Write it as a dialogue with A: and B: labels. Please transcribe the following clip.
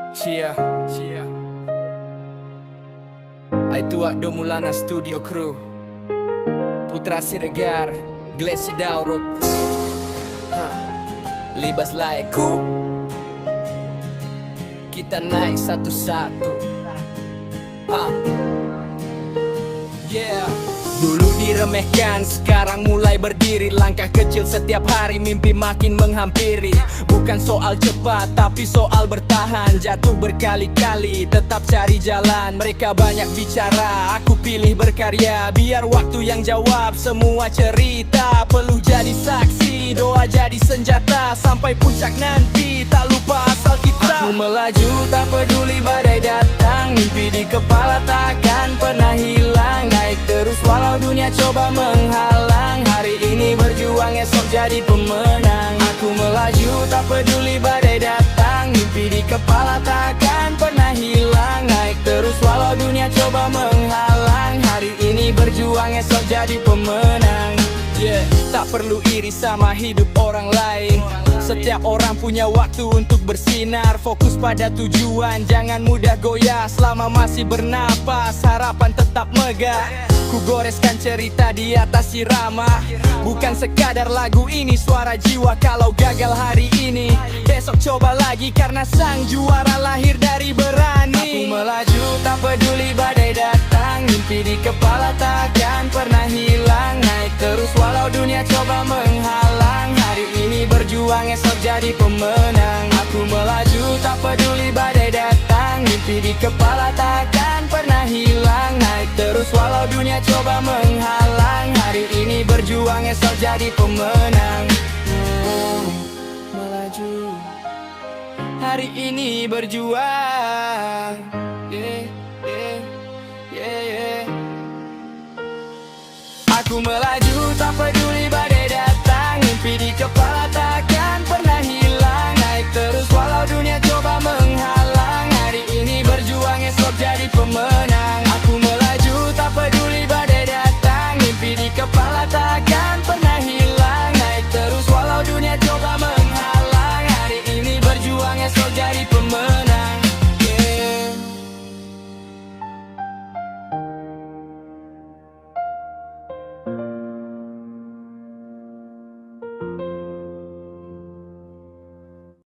A: Cia, Cia. Itu Akdo Mulana Studio Crew, Putra Siregar, Glesi Daurut, Libas Laiku. Kita naik satu-satu. Yeah. Dulu diremehkan, sekarang mulai berdiri. Langkah kecil setiap hari, mimpi makin menghampiri. Bukan soal cepat, tapi soal bertahan. Jatuh berkali-kali, tetap cari jalan. Mereka banyak bicara, aku pilih berkarya. Biar waktu yang jawab semua cerita. Peluh jadi saksi, doa jadi senjata. Sampai puncak nanti, tak lupa asal kita. Aku melaju, tak peduli badai datang. Mimpi di kepala takkan pernah hilang. Naik terus walau dunia coba menghalang. Hari ini berjuang, esok jadi pemenang. Aku melaju, tak peduli badai datang. Mimpi di kepala takkan pernah hilang. Naik terus walau dunia coba menghalang. Hari ini berjuang, esok jadi pemenang. Yeah. Tak perlu iri sama hidup orang lain. Setiap orang punya waktu untuk bersinar. Fokus pada tujuan, jangan mudah goyah. Selama masih bernapas, harapan tetap megah. Ku goreskan cerita di atas irama. Bukan sekadar lagu ini, suara jiwa. Kalau gagal hari ini, besok coba lagi. Karena sang juara lahir dari berani. Aku melaju, tak peduli badai datang. Mimpi di kepala takkan pernah hilang. Naik terus walau dunia coba menghalang. Hari ini berjuang, esok jadi pemenang. Aku melaju, tak peduli badai datang. Mimpi di kepala takkan pernah hilang. Naik terus walau dunia coba menghalang. Hari ini berjuang, esok jadi pemenang. Melaju, hari ini berjuang. Yeah, yeah, yeah, yeah. Aku melaju, tak peduli